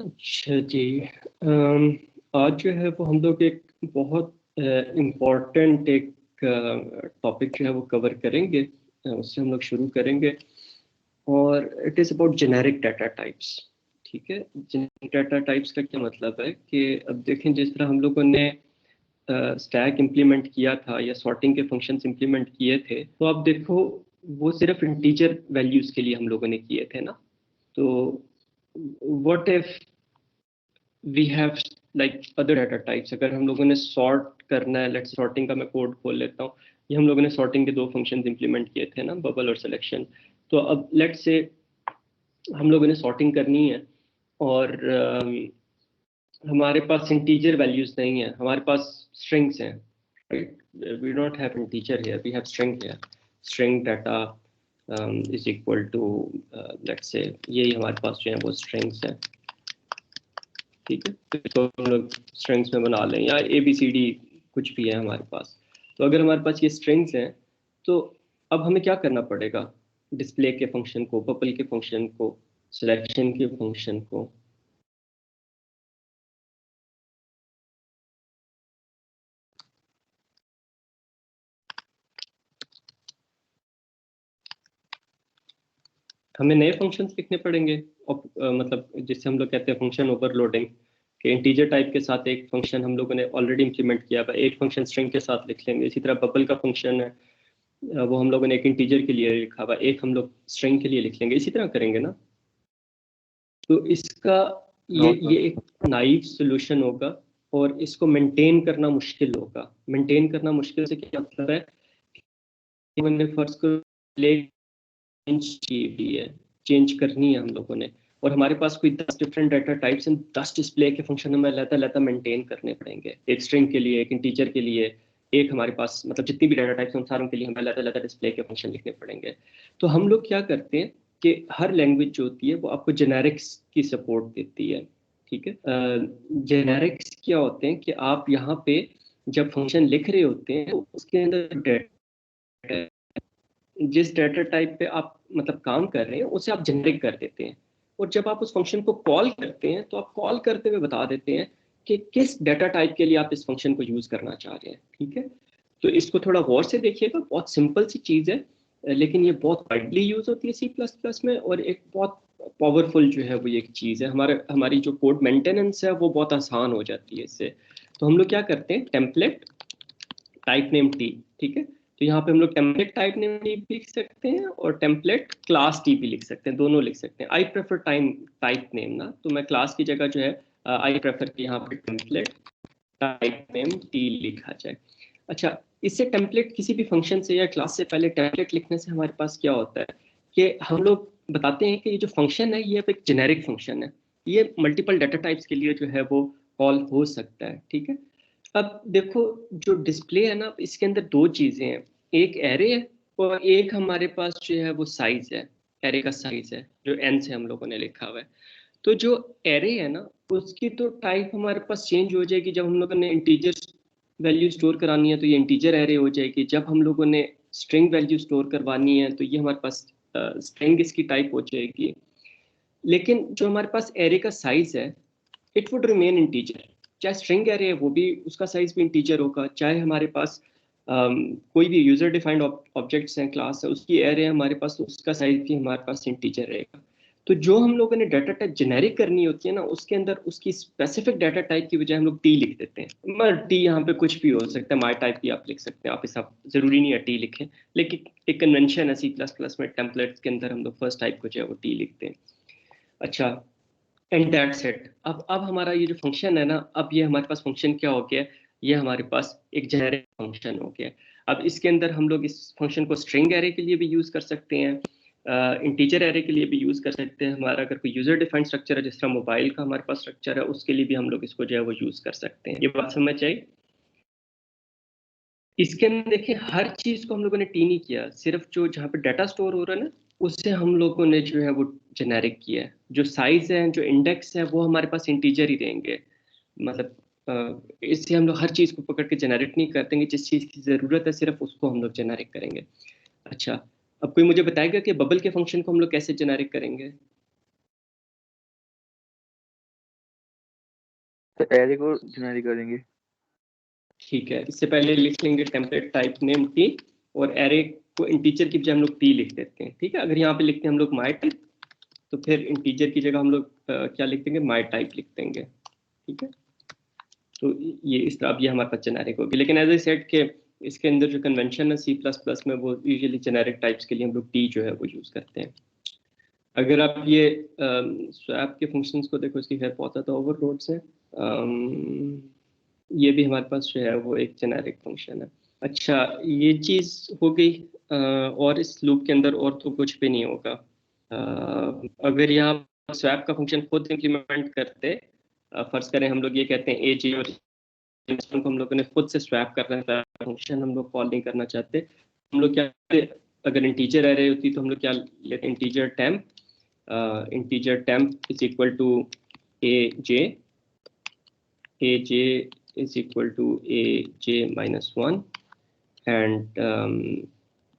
अच्छा जी। आज जो है वो हम लोग एक बहुत इम्पोर्टेंट एक टॉपिक जो है वो कवर करेंगे। उससे हम लोग शुरू करेंगे और it is about generic data types. ठीक है, जेनेरिक डाटा टाइप्स का क्या मतलब है कि अब देखें, जिस तरह हम लोगों ने स्टैक इम्प्लीमेंट किया था या सॉर्टिंग के फंक्शंस इम्प्लीमेंट किए थे, तो अब देखो वो सिर्फ इंटीजर वैल्यूज़ के लिए हम लोगों ने किए थे ना। तो what if we have like other data types? अगर हम लोगों ने सॉर्ट करना है, लेट्स सॉर्टिंग का मैं कोड खोल लेता हूँ। ये हम लोगों ने सॉर्टिंग के दो फंक्शंस इंप्लीमेंट किए थे ना, बबल और सिलेक्शन। तो अब लेट्स से हम लोगों ने सॉर्टिंग करनी है और हमारे पास इंटीजर वैल्यूज नहीं है, हमारे पास स्ट्रिंग्स हैं, right? We don't have integer here, we have string here. String data is equal to let's say यही हमारे पास जो है वो स्ट्रिंग्स है। ठीक है, तो हम लोग स्ट्रिंग्स में बना लें या ए बी सी डी कुछ भी है हमारे पास। तो अगर हमारे पास ये स्ट्रिंग्स हैं, तो अब हमें क्या करना पड़ेगा? डिस्प्ले के फंक्शन को, पपल के फंक्शन को, सिलेक्शन के फंक्शन को। हमें नए फंक्शंस लिखने पड़ेंगे। मतलब जिससे हम लोग कहते हैं फंक्शन ओवरलोडिंग, कि इंटीजर टाइप के साथ एक फंक्शन हम लोगों ने ऑलरेडी इंप्लीमेंट किया हुआ, एक फंक्शन स्ट्रिंग के साथ लिख लेंगे। इसी तरह बबल का फंक्शन है, वो हम लोगों ने एक इंटीजर के लिए लिखा हुआ, एक हम लोग स्ट्रिंग के लिए लिख लेंगे। इसी तरह करेंगे ना। तो इसका ये एक नाइव सोल्यूशन होगा और इसको मेंटेन करना मुश्किल होगा। मेंटेन करना मुश्किल से क्या मतलब है कि मैंने फर्स्ट को चेंज की हुई है, चेंज करनी है हम लोगों ने, और हमारे पास कोई 10 different data types and 10 display के फंक्शन हमें लेता लेता मेंटेन करने पड़ेंगे। एक स्ट्रिंग के लिए, एक इंटीजर के लिए, एक हमारे पास मतलब जितनी भी डाटा टाइप्स उन सारों के लिए हमें लेता लेता डिस्प्ले के फंक्शन लिखने पड़ेंगे। तो हम लोग क्या करते हैं कि हर लैंग्वेज जो होती है वो आपको जेनेरिक्स की सपोर्ट देती है। ठीक है, जेनेरिक्स क्या होते हैं कि आप यहाँ पे जब फंक्शन लिख रहे होते हैं तो उसके अंदर जिस डाटा टाइप पे आप मतलब काम कर रहे हैं उसे आप जनरेट कर देते हैं। और जब आप उस फंक्शन को कॉल करते हैं तो आप कॉल करते हुए बता देते हैं कि किस डाटा टाइप के लिए आप इस फंक्शन को यूज करना चाह रहे हैं। ठीक है, तो इसको थोड़ा गौर से देखिएगा, बहुत सिंपल सी चीज है, लेकिन ये बहुत वाइडली यूज होती है सी प्लस प्लस में, और एक बहुत पावरफुल जो है वो एक चीज है। हमारी जो कोड मेंटेनेंस है वो बहुत आसान हो जाती है इससे। तो हम लोग क्या करते हैं, टेम्पलेट टाइप नेम टी। ठीक है, तो यहाँ पे हम लोग टेम्पलेट टाइप नेम टी भी लिख सकते हैं और टेम्पलेट क्लास टी भी लिख सकते हैं, दोनों लिख सकते हैं। I prefer time type name ना, तो मैं क्लास की जगह जो है आई प्रेफर की यहाँ पे टेम्पलेट टाइप नेम टी लिखा जाए। अच्छा, इससे टेम्पलेट किसी भी फंक्शन से या क्लास से पहले टेम्पलेट लिखने से हमारे पास क्या होता है कि हम लोग बताते हैं कि ये जो फंक्शन है ये एक जेनेरिक फंक्शन है, ये मल्टीपल डाटा टाइप्स के लिए जो है वो कॉल हो सकता है। ठीक है, अब देखो, जो डिस्प्ले है ना, इसके अंदर दो चीजें हैं, एक एरे है और एक हमारे पास जो है वो साइज है। एरे का साइज है जो एन से हम लोगों ने लिखा हुआ है। तो जो एरे है ना, उसकी तो टाइप हमारे पास चेंज हो जाएगी। जब हम लोगों ने इंटीजर वैल्यू स्टोर करानी है तो ये इंटीजर एरे हो जाएगी। जब हम लोगों ने स्ट्रिंग वैल्यू स्टोर करवानी है तो ये हमारे पास स्ट्रिंग इसकी टाइप हो जाएगी। लेकिन जो हमारे पास एरे का साइज है, इट वुड रिमेन इंटीजर। चाहे स्ट्रिंग एरे है वो भी, उसका साइज भी इंटीजर होगा। चाहे हमारे पास कोई भी यूजर डिफाइंड ऑब्जेक्ट्स हैं, क्लास है, उसकी एरे है हमारे पास, तो उसका साइज भी हमारे पास इंटीजर रहेगा। तो जो हम लोगों ने डाटा टाइप जेनेरिक करनी होती है ना, उसके अंदर उसकी स्पेसिफिक डाटा टाइप की बजाय हम लोग टी लिख देते हैं। मगर टी यहाँ पे कुछ भी हो सकता है, माई टाइप भी आप लिख सकते हैं, आप ऐसा जरूरी नहीं है टी लिखें। लेकिन एक कन्वेंशन है सी प्लस प्लस में, टेम्पलेट्स के अंदर हम लोग फर्स्ट टाइप को जो है वो टी लिखते हैं। अच्छा, एंड दैट्स इट। अब हमारा ये जो फंक्शन है ना, अब ये हमारे पास फंक्शन क्या हो गया, ये हमारे पास एक जेनेरिक फंक्शन हो गया। अब इसके अंदर हम लोग इस फंक्शन को स्ट्रिंग एरे के लिए भी यूज कर सकते हैं, इंटीजर एरे के लिए भी यूज कर सकते हैं। हमारा अगर कोई यूजर डिफाइंड स्ट्रक्चर है, जिस तरह मोबाइल का हमारे पास स्ट्रक्चर है, उसके लिए भी हम लोग इसको जो है वो यूज कर सकते हैं। ये बात समझ आई? इसके अंदर देखिए, हर चीज को हम लोगों ने टी नहीं किया, सिर्फ जो जहाँ पे डाटा स्टोर हो रहा है ना, उससे हम लोगों ने जो है वो जेनेरिक किया है। जो साइज है, जो इंडेक्स है, वो हमारे पास इंटीजर ही रहेंगे। मतलब इससे हम लोग हर चीज को पकड़ के जेनेरिक नहीं कर देंगे, जिस चीज की जरूरत है सिर्फ उसको हम लोग जेनेरिक करेंगे। अच्छा, अब कोई मुझे बताएगा कि बबल के फंक्शन को हम लोग कैसे जेनेरिक करेंगे? तो एरे को जेनेरिक करेंगे। ठीक है, इससे पहले लिख लेंगे टेम्पलेट टाइप नेम टी, और एरे को इंटीजर की बजाय हम लोग टी लिख देते हैं। ठीक है, अगर यहाँ पे लिखते हैं हम लोग माई टाइप, तो फिर इंटीजर की जगह हम लोग क्या लिख देंगे, माई टाइप लिख देंगे। ठीक है, तो ये इस तरह अब ये हमारे पास जेनेरिक होगी। लेकिन एज आई सेड के इसके अंदर जो कन्वेंशन है C++ में, वो यूजुअली जेनेरिक टाइप्स के लिए हम लोग टी जो है वो यूज़ करते हैं। अगर आप ये स्वैप के फंक्शंस को देखो, इसकी खैर बहुत ज़्यादा ओवरलोड्स हैं। ये भी हमारे पास जो है वो एक जेनेरिक फंक्शन है। अच्छा, ये चीज़ हो गई। और इस लूप के अंदर और तो कुछ भी नहीं होगा। अगर यहाँ स्वैप का फंक्शन खुद इम्प्लीमेंट करते, फर्ज करें हम लोग ये कहते हैं ए जी, और को हम लोगों ने खुद से स्वैप कर रहे हैं, फंक्शन हम लोग कॉल नहीं करना चाहते, हम लोग क्या करते, अगर इंटीजर एरे होती तो हम लोग क्या लेते, integer temp is equal to A J is equal to aj minus 1 and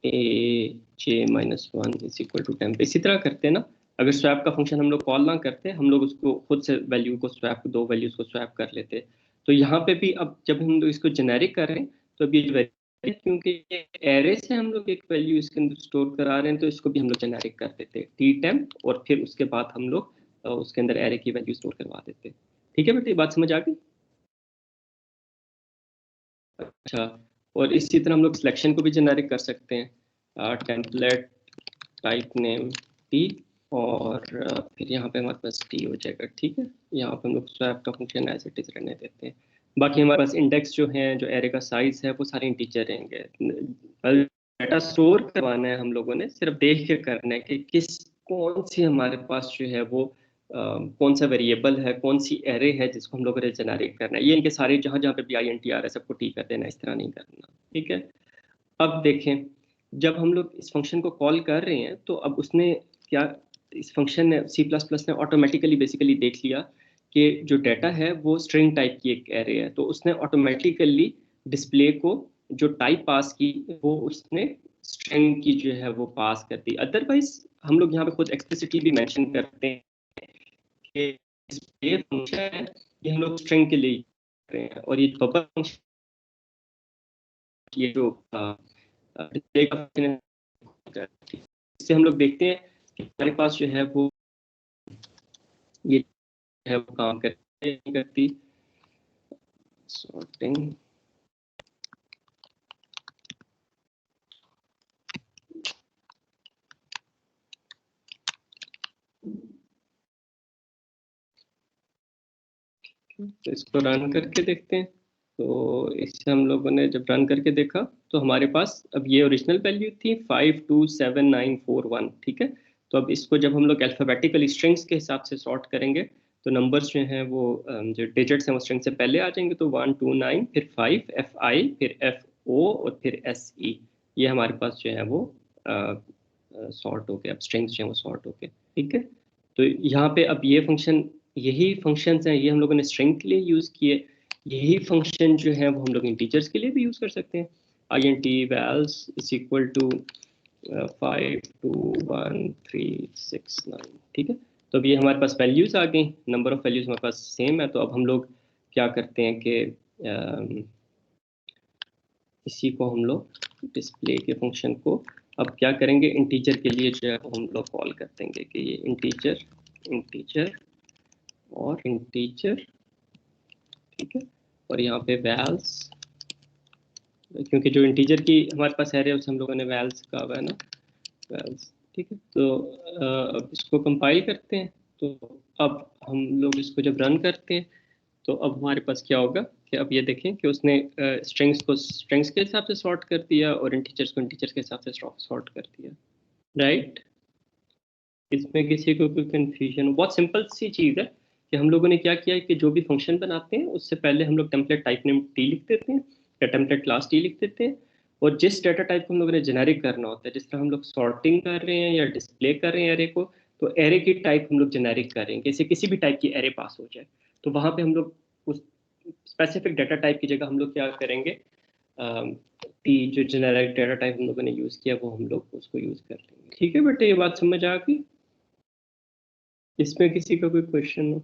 aj minus 1 is equal to temp। इसी तरह करते हैं ना। अगर स्वैप का फंक्शन हम लोग कॉल ना करते, हम लोग उसको खुद से वैल्यू को स्वैप, दो वैल्यूज को स्वैप कर लेते। तो यहाँ पे भी अब जब हम लोग इसको जेनेरिक कर रहे हैं, तो अब ये क्योंकि एरे से हम लोग एक वैल्यू इसके अंदर स्टोर करा रहे हैं, तो इसको भी हम लोग जेनेरिक कर देते हैं टी टेम्प, और फिर उसके बाद हम लोग उसके अंदर एरे की वैल्यू स्टोर करवा देते। ठीक है बेटा, ये बात समझ आ गई? अच्छा, और इसी तरह हम लोग सिलेक्शन को भी जेनेरिक कर सकते हैं, टेम्पलेट टाइप नेम टी, और फिर यहाँ पे हमारे पास टी हो जाएगा। ठीक है, यहाँ पे हम लोग स्वैप का फंक्शन एज इट इज रहने देते हैं। बाकी हमारे पास इंडेक्स जो है, जो एरे का साइज है, वो सारे इंटीजर रहेंगे। डाटा स्टोर करवाना है हम लोगों ने, सिर्फ देख के करना है कि कौन सी हमारे पास जो है वो कौन सा वेरिएबल है, कौन सी एरे है जिसको हम लोगों ने जेनरेट करना है। ये इनके सारे जहाँ जहाँ पे भी INT है सबको टी कर देना, इस तरह नहीं करना। ठीक है, अब देखें, जब हम लोग इस फंक्शन को कॉल कर रहे हैं, तो अब उसने क्या, इस फंक्शन ने C++ ने ऑटोमेटिकली बेसिकली देख लिया कि जो डाटा है वो स्ट्रिंग टाइप की एक एरे है, तो उसने ऑटोमेटिकली डिस्प्ले को जो टाइप पास की, वो उसने स्ट्रिंग की जो है वो पास कर दी। अदरवाइज हम लोग यहाँ पे खुद एक्सप्लिसिटली भी मेंशन करते हैं कि ये फंक्शन है, ये हम लोग स्ट्रिंग के लिए कर रहे हैं, और ये बबल फंक्शन, ये जो डिस्प्ले का फंक्शन है, इससे हम लोग देखते हैं कि हमारे पास जो है वो ये है वो काम करती सॉर्टिंग। तो इसको रन करके देखते हैं। तो इससे हम लोगों ने जब रन करके देखा, तो हमारे पास अब ये ओरिजिनल वैल्यू थी 527941। ठीक है, तो अब इसको जब हम लोग अल्फाबेटिकल स्ट्रिंग्स के हिसाब से सॉर्ट करेंगे, तो नंबर्स जो हैं वो जो डिजिट्स हैं वो स्ट्रिंग से पहले आ जाएंगे। तो 129, फिर 5 FI, फिर FO, और फिर SE। ये हमारे पास जो है वो सॉर्ट हो गया, अब स्ट्रिंग्स जो है वो सॉर्ट हो गए। ठीक है, तो यहाँ पे अब ये फंक्शन, यही फंक्शंस हैं, ये हम लोगों ने स्ट्रिंग के लिए यूज़ किए। यही फंक्शन जो है वो हम लोग इंटीजर्स के लिए भी यूज़ कर सकते हैं। INT vals is equal to 52139। ठीक है, तो अब ये हमारे पास वैल्यूज़ आ गई, नंबर ऑफ वैल्यूज़ हमारे पास सेम है। तो अब हम लोग क्या करते हैं कि इसी को हम लोग डिस्प्ले के फंक्शन को अब क्या करेंगे, इंटीजर के लिए जो है हम लोग कॉल कर देंगे कि ये इंटीजर और इंटीजर। ठीक है, और यहाँ पे वैल्स, क्योंकि जो इंटीजर की हमारे पास एरे है उसे हम लोगों ने वैल्स कहा हुआ है ना, वैल्स। ठीक है, तो अब इसको कंपाइल करते हैं। तो अब हम लोग इसको जब रन करते हैं, तो अब हमारे पास क्या होगा कि अब ये देखें कि उसने स्ट्रिंग्स को स्ट्रिंग्स के हिसाब से सॉर्ट कर दिया, और इंटीजर्स को इंटीजर्स के हिसाब से सॉर्ट कर दिया। राइट, इसमें किसी को कोई कंफ्यूजन? बहुत सिंपल सी चीज़ है कि हम लोगों ने क्या किया है कि जो भी फंक्शन बनाते हैं उससे पहले हम लोग टेम्पलेट टाइप नेम टी लिख देते हैं, या टेम्पलेट क्लास टी लिख देते हैं। और जिस डाटा टाइप को हम लोगों ने जेनेरिक करना होता है, जिस तरह हम लोग सॉर्टिंग कर रहे हैं या डिस्प्ले कर रहे हैं एरे को, तो एरे की टाइप हम लोग जेनेरिक करेंगे, जैसे किसी भी टाइप की एरे पास हो जाए, तो वहाँ पे हम लोग उस स्पेसिफिक डाटा टाइप की जगह हम लोग क्या करेंगे, टी जो जेनेरिक डाटा टाइप हम लोगों ने यूज़ किया वो हम लोग उसको यूज़ कर लेंगे। ठीक है बेटे, ये बात समझ आ गई? इसमें किसी का कोई क्वेश्चन हो?